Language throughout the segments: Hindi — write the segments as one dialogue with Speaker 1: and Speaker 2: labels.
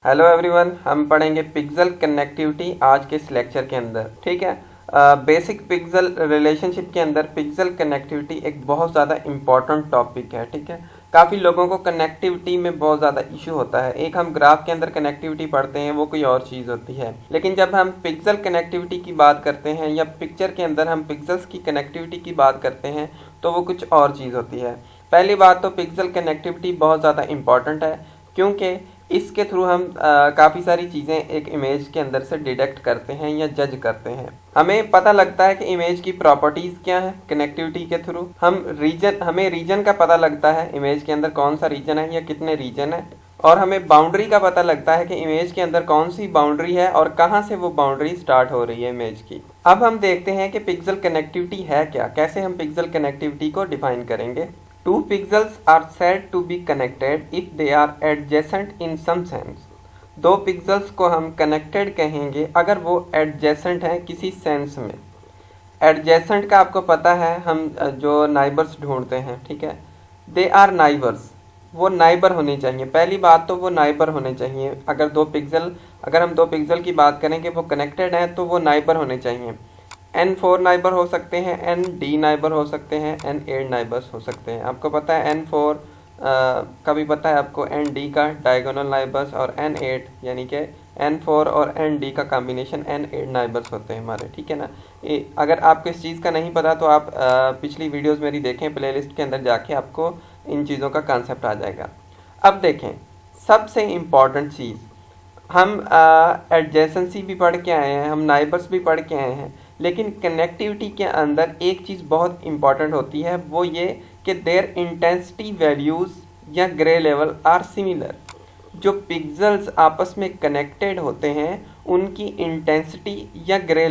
Speaker 1: हेलो एवरीवन, हम पढ़ेंगे पिक्सेल कनेक्टिविटी आज के इस लेक्चर के अंदर। ठीक है, बेसिक पिक्सेल रिलेशनशिप के अंदर पिक्सेल कनेक्टिविटी एक बहुत ज़्यादा इम्पॉर्टेंट टॉपिक है। ठीक है, काफ़ी लोगों को कनेक्टिविटी में बहुत ज़्यादा इशू होता है। एक हम ग्राफ के अंदर कनेक्टिविटी पढ़ते हैं, वो कोई और चीज़ होती है, लेकिन जब हम पिक्सेल कनेक्टिविटी की बात करते हैं या पिक्चर के अंदर हम पिक्सेल्स की कनेक्टिविटी की बात करते हैं तो वो कुछ और चीज़ होती है। पहली बात तो पिक्सेल कनेक्टिविटी बहुत ज़्यादा इम्पॉर्टेंट है क्योंकि इसके थ्रू हम काफ़ी सारी चीज़ें एक इमेज के अंदर से डिटेक्ट करते हैं या जज करते हैं। हमें पता लगता है कि इमेज की प्रॉपर्टीज़ क्या है। कनेक्टिविटी के थ्रू हमें रीजन का पता लगता है, इमेज के अंदर कौन सा रीजन है या कितने रीजन है, और हमें बाउंड्री का पता लगता है कि इमेज के अंदर कौन सी बाउंड्री है और कहाँ से वो बाउंड्री स्टार्ट हो रही है इमेज की। अब हम देखते हैं कि पिक्सेल कनेक्टिविटी है क्या, कैसे हम पिक्सेल कनेक्टिविटी को डिफाइन करेंगे। Two pixels are said to be connected if they are adjacent in some sense। दो पिक्सल्स को हम कनेक्टेड कहेंगे अगर वो एडजेसेंट हैं किसी सेंस में। एडजेसेंट का आपको पता है, हम जो नाइबर्स ढूंढते हैं, ठीक है, दे आर नाइबर्स, वो नाइबर होने चाहिए। पहली बात तो वो नाइबर होने चाहिए। अगर हम दो पिक्सल की बात करें कि वो कनेक्टेड हैं तो वो नाइबर होने चाहिए। N4 नाइबर हो सकते हैं, ND नाइबर हो सकते हैं, N8 नाइबर्स हो सकते हैं। आपको पता है N4 का भी पता है आपको, ND का डायगोनल नाइबर्स, और N8 यानी कि N4 और ND का कॉम्बिनेशन N8 नाइबर्स होते हैं हमारे। ठीक है ना। अगर आपको इस चीज़ का नहीं पता तो आप पिछली वीडियोस मेरी देखें, प्लेलिस्ट के अंदर जाके आपको इन चीज़ों का कॉन्सेप्ट आ जाएगा। अब देखें, सबसे इम्पॉर्टेंट चीज़, हम एडजेसेंसी भी पढ़ के आए हैं, हम नाइबर्स भी पढ़ के आए हैं, लेकिन कनेक्टिविटी के अंदर एक चीज़ बहुत इंपॉर्टेंट होती है, वो ये कि देयर इंटेंसिटी वैल्यूज़ या ग्रे लेवल आर सिमिलर। जो पिक्सेल्स आपस में कनेक्टेड होते हैं उनकी इंटेंसिटी या ग्रे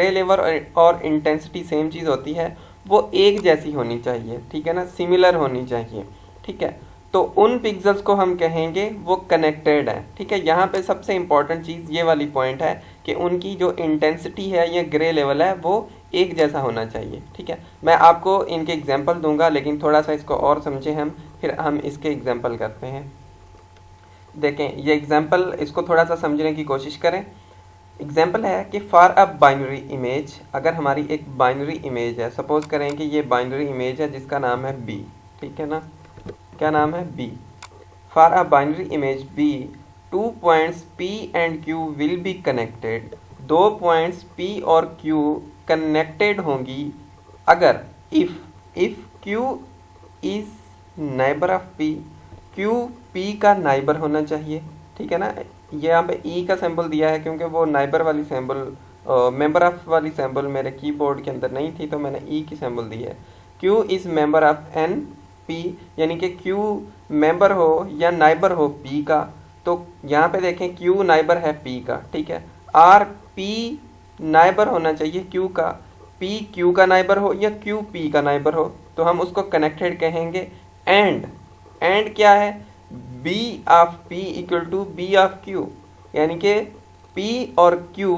Speaker 1: लेवल और इंटेंसिटी सेम चीज़ होती है, वो एक जैसी होनी चाहिए। ठीक है ना, सिमिलर होनी चाहिए। ठीक है, तो उन पिक्सेल्स को हम कहेंगे वो कनेक्टेड है। ठीक है, यहाँ पे सबसे इम्पॉर्टेंट चीज़ ये वाली पॉइंट है कि उनकी जो इंटेंसिटी है या ग्रे लेवल है वो एक जैसा होना चाहिए। ठीक है, मैं आपको इनके एग्जांपल दूंगा, लेकिन थोड़ा सा इसको और समझें हम, फिर हम इसके एग्जांपल करते हैं। देखें ये एग्जांपल, इसको थोड़ा सा समझने की कोशिश करें। एग्जाम्पल है कि फॉर अ बाइनरी इमेज, अगर हमारी एक बाइनरी इमेज है, सपोज करें कि ये बाइनरी इमेज है जिसका नाम है बी। ठीक है ना, क्या नाम है, B. For a binary image B, 2 points P and Q will be connected. दो पॉइंट्स P और Q कनेक्टेड होंगी अगर if Q is neighbour of P, Q P का नाइबर होना चाहिए। ठीक है ना, ये यहाँ पे E का सिंबल दिया है क्योंकि वो नाइबर वाली सिंबल, मेंबर ऑफ वाली सिंबल मेरे कीबोर्ड के अंदर नहीं थी, तो मैंने E की सिंबल दी है। Q is member of N P, यानी कि Q मेंबर हो या नाइबर हो P का, तो यहाँ पे देखें Q नाइबर है P का। ठीक है, R P नाइबर होना चाहिए Q का, P Q का नाइबर हो या Q P का नाइबर हो, तो हम उसको कनेक्टेड कहेंगे। एंड क्या है, B of P equal to B of Q, यानी कि P और Q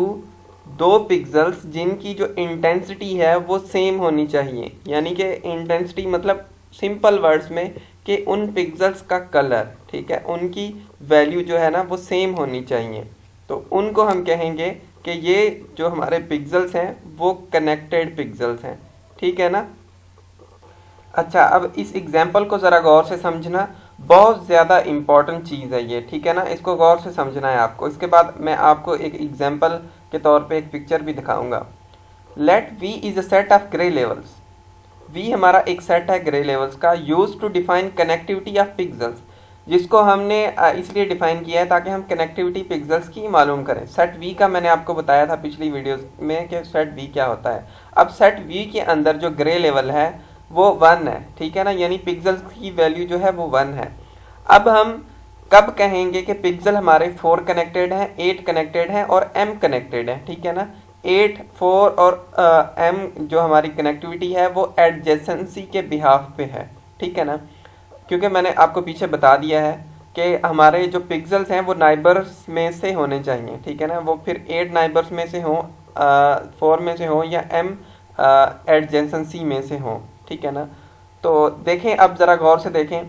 Speaker 1: दो पिक्सेल्स जिनकी जो इंटेंसिटी है वो सेम होनी चाहिए। यानी कि इंटेंसिटी मतलब सिंपल वर्ड्स में कि उन पिक्सेल्स का कलर, ठीक है, उनकी वैल्यू जो है ना वो सेम होनी चाहिए, तो उनको हम कहेंगे कि ये जो हमारे पिक्सेल्स हैं वो कनेक्टेड पिक्सेल्स हैं। ठीक है ना। अच्छा, अब इस एग्जाम्पल को ज़रा गौर से समझना, बहुत ज़्यादा इम्पॉर्टेंट चीज़ है ये। ठीक है ना, इसको गौर से समझना है आपको। इसके बाद मैं आपको एक एग्जाम्पल के तौर पे एक पिक्चर भी दिखाऊंगा। Let V is a set of grey levels. V हमारा एक सेट है ग्रे लेवल्स का, use to define connectivity of pixels, जिसको हमने इसलिए डिफाइन किया है ताकि हम कनेक्टिविटी पिक्सेल्स की मालूम करें। सेट V का मैंने आपको बताया था पिछली वीडियोस में कि सेट V क्या होता है। अब सेट V के अंदर जो ग्रे लेवल है वो 1 है। ठीक है ना, यानी पिक्सेल्स की वैल्यू जो है वो 1 है। अब हम कब कहेंगे कि पिक्सल हमारे 4 कनेक्टेड हैं, 8 कनेक्टेड हैं और M कनेक्टेड है। ठीक है ना, 8, 4 और M जो हमारी कनेक्टिविटी है वो एडजेसेंसी के बिहाफ पे है। ठीक है ना, क्योंकि मैंने आपको पीछे बता दिया है कि हमारे जो पिक्सेल्स हैं वो नाइबर्स में से होने चाहिए। ठीक है ना, वो फिर 8 नाइबर्स में से हों, 4 में से हों या M एडजेसेंसी में से हों। ठीक है ना, तो देखें, अब ज़रा गौर से देखें,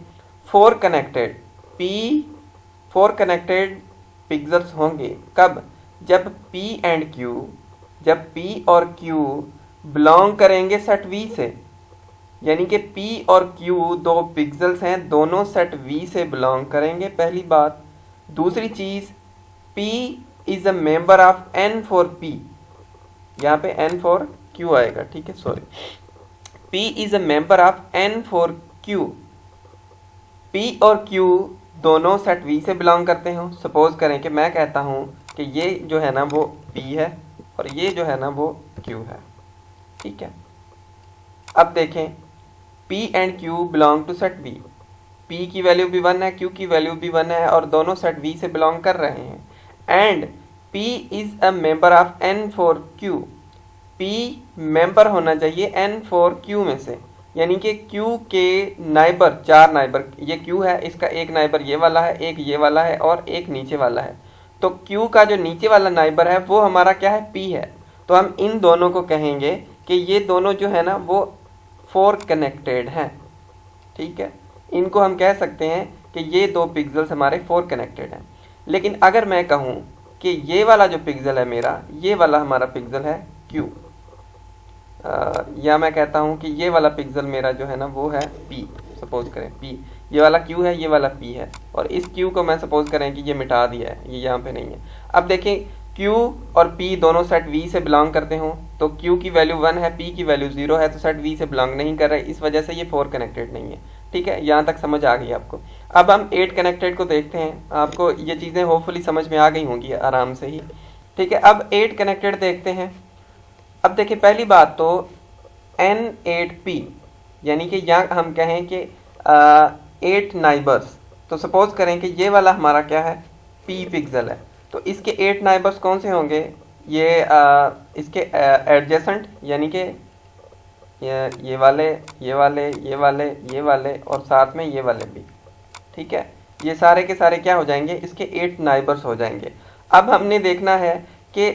Speaker 1: 4 कनेक्टेड P, 4 कनेक्टेड पिक्सेल्स होंगे कब, जब P और Q बिलोंग करेंगे सेट V से, यानी कि P और Q दो पिक्सेल्स हैं, दोनों सेट V से बिलोंग करेंगे, पहली बात। दूसरी चीज़, P is a member of N for P, यहाँ पे N फॉर Q आएगा, ठीक है, sorry, P is a member of N for Q। P और Q दोनों सेट V से बिलोंग करते हो। सपोज करें कि मैं कहता हूँ कि ये जो है ना वो P है और ये जो है ना वो Q है, ठीक है। अब देखें, P and Q belong to set V, P की वैल्यू भी 1 है, Q की वैल्यू भी 1 है और दोनों सेट V से बिलोंग कर रहे हैं। And P is a member of N for Q, P member होना चाहिए N फॉर Q में से, यानी कि Q के नाइबर, 4 नाइबर, ये Q है, इसका एक नाइबर ये वाला है, एक ये वाला है और एक नीचे वाला है। तो Q का जो नीचे वाला नाइबर है वो हमारा क्या है, P है। तो हम इन दोनों को कहेंगे कि ये दोनों जो है ना वो 4 कनेक्टेड हैं, ठीक है। इनको हम कह सकते हैं कि ये दो पिक्सेल्स हमारे 4 कनेक्टेड हैं। लेकिन अगर मैं कहूँ कि ये वाला जो पिक्सल है मेरा, ये वाला हमारा पिक्सल है Q, या मैं कहता हूँ कि ये वाला पिक्सल मेरा जो है ना वो है P, सपोज करें P, ये वाला Q है, ये वाला P है, और इस Q को मैं सपोज करें कि ये मिटा दिया है, ये यहाँ पे नहीं है। अब देखें, Q और P दोनों सेट V से बिलोंग करते हों, तो Q की वैल्यू 1 है, P की वैल्यू 0 है, तो सेट V से बिलोंग नहीं कर रहा है, इस वजह से ये 4 कनेक्टेड नहीं है, ठीक है। यहाँ तक समझ आ गई आपको। अब हम 8 कनेक्टेड को देखते हैं, आपको ये चीज़ें होपफुली समझ में आ गई होंगी आराम से ही, ठीक है। अब 8 कनेक्टेड देखते हैं। अब देखिए, पहली बात तो N8P, यानी कि यहाँ हम कहें कि 8 नाइबर्स, तो सपोज करें कि ये वाला हमारा क्या है, P पिक्सल है, तो इसके 8 नाइबर्स कौन से होंगे, ये इसके एडजेसेंट, यानी कि ये वाले, ये वाले, ये वाले, ये वाले और साथ में ये वाले भी, ठीक है। ये सारे के सारे क्या हो जाएंगे, इसके 8 नाइबर्स हो जाएंगे। अब हमने देखना है कि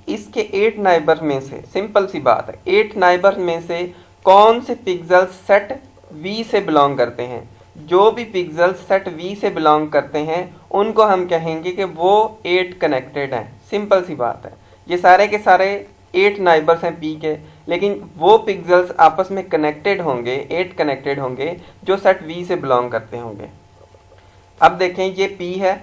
Speaker 1: इसके 8 नाइबर में से, सिंपल सी बात है, 8 नाइबर में से कौन से पिक्सल सेट V से बिलोंग करते हैं। जो भी पिक्सल सेट V से बिलोंग करते हैं उनको हम कहेंगे कि वो 8 कनेक्टेड हैं, सिंपल सी बात है। ये सारे के सारे 8 नाइबर्स हैं P के, लेकिन वो पिक्सल्स आपस में कनेक्टेड होंगे, 8 कनेक्टेड होंगे जो सेट V से बिलोंग करते होंगे। अब देखें, ये P है,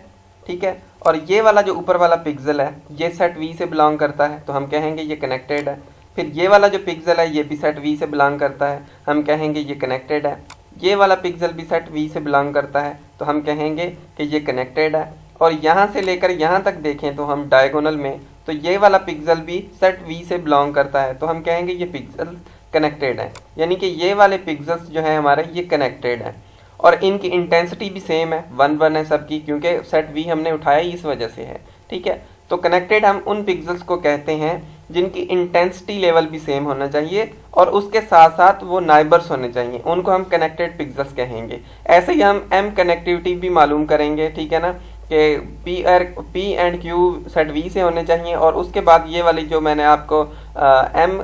Speaker 1: ठीक है, और ये वाला जो ऊपर वाला पिक्सल है ये सेट V से बिलोंग करता है, तो हम कहेंगे ये कनेक्टेड है। फिर ये वाला जो पिक्सल है ये भी सेट V से बिलोंग करता है, हम कहेंगे ये कनेक्टेड है। ये वाला पिक्सल भी सेट V से बिलोंग करता है, तो हम कहेंगे कि ये कनेक्टेड है। और यहाँ से लेकर यहाँ तक देखें तो हम डायगोनल में, तो ये वाला पिक्सल भी सेट V से बिलोंग करता है, तो हम कहेंगे ये पिक्सल कनेक्टेड है, यानी कि ये वाले पिक्सल्स जो है हमारे ये कनेक्टेड है। और इनकी इंटेंसिटी भी सेम है, 1 है सबकी, क्योंकि सेट V हमने उठाया ही इस वजह से है, ठीक है। तो कनेक्टेड हम उन पिक्सल्स को कहते हैं जिनकी इंटेंसिटी लेवल भी सेम होना चाहिए और उसके साथ साथ वो नाइबर्स होने चाहिए, उनको हम कनेक्टेड पिक्सल्स कहेंगे। ऐसे ही हम M कनेक्टिविटी भी मालूम करेंगे, ठीक है ना, कि P and Q set V से होने चाहिए। और उसके बाद ये वाली जो मैंने आपको M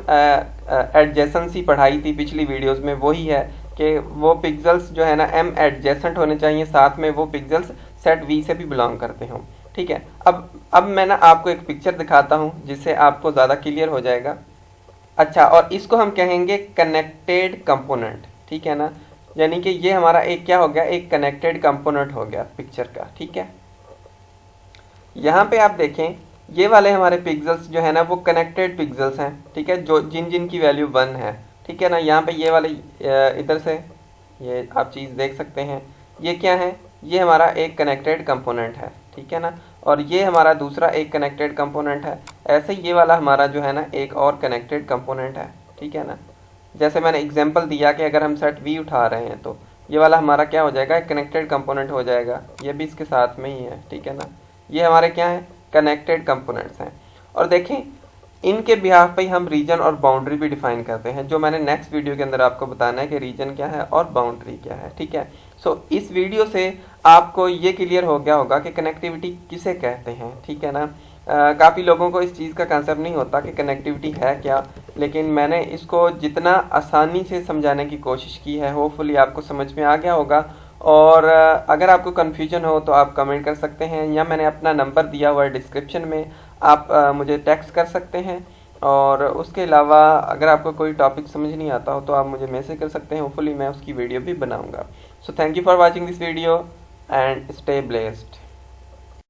Speaker 1: एडजेसेंसी पढ़ाई थी पिछली वीडियोस में, वही है कि वो पिक्सल्स जो है ना M एडजेसेंट होने चाहिए, साथ में वो पिक्सल्स सेट V से भी बिलोंग करते हों, ठीक है। अब मैं ना आपको एक पिक्चर दिखाता हूँ जिससे आपको ज़्यादा क्लियर हो जाएगा। अच्छा, और इसको हम कहेंगे कनेक्टेड कंपोनेंट, ठीक है ना, यानी कि ये हमारा एक क्या हो गया, एक कनेक्टेड कंपोनेंट हो गया पिक्चर का, ठीक है। यहाँ पे आप देखें, ये वाले हमारे पिक्सल्स जो है ना वो कनेक्टेड पिक्सल्स हैं, ठीक है, जो जिन की वैल्यू 1 है, ठीक है ना। यहाँ पे ये वाले इधर से ये आप चीज़ देख सकते हैं, ये क्या है, ये हमारा एक कनेक्टेड कंपोनेंट है, ठीक है ना, और ये हमारा दूसरा एक कनेक्टेड कंपोनेंट है। ऐसे ये वाला हमारा जो है ना एक और कनेक्टेड कंपोनेंट है, ठीक है ना। जैसे मैंने एग्जांपल दिया कि अगर हम सेट V उठा रहे हैं तो ये वाला हमारा क्या हो जाएगा, एक कनेक्टेड कंपोनेंट हो जाएगा, ये भी इसके साथ में ही है, ठीक है ना। ये हमारे क्या है, कनेक्टेड कंपोनेंट्स हैं। और देखें, इनके बिहाफ पे हम रीजन और बाउंड्री भी डिफाइन करते हैं, जो मैंने नेक्स्ट वीडियो के अंदर आपको बताना है कि रीजन क्या है और बाउंड्री क्या है, ठीक है। सो इस वीडियो से आपको ये क्लियर हो गया होगा कि कनेक्टिविटी किसे कहते हैं, ठीक है ना। काफ़ी लोगों को इस चीज़ का कंसेप्ट नहीं होता कि कनेक्टिविटी है क्या, लेकिन मैंने इसको जितना आसानी से समझाने की कोशिश की है, होपफुली आपको समझ में आ गया होगा। और अगर आपको कन्फ्यूजन हो तो आप कमेंट कर सकते हैं, या मैंने अपना नंबर दिया हुआ है डिस्क्रिप्शन में, आप मुझे टेक्स्ट कर सकते हैं। और उसके अलावा अगर आपको कोई टॉपिक समझ नहीं आता हो तो आप मुझे मैसेज कर सकते हैं, होपफुली मैं उसकी वीडियो भी बनाऊंगा। So thank you for watching this video and stay blessed.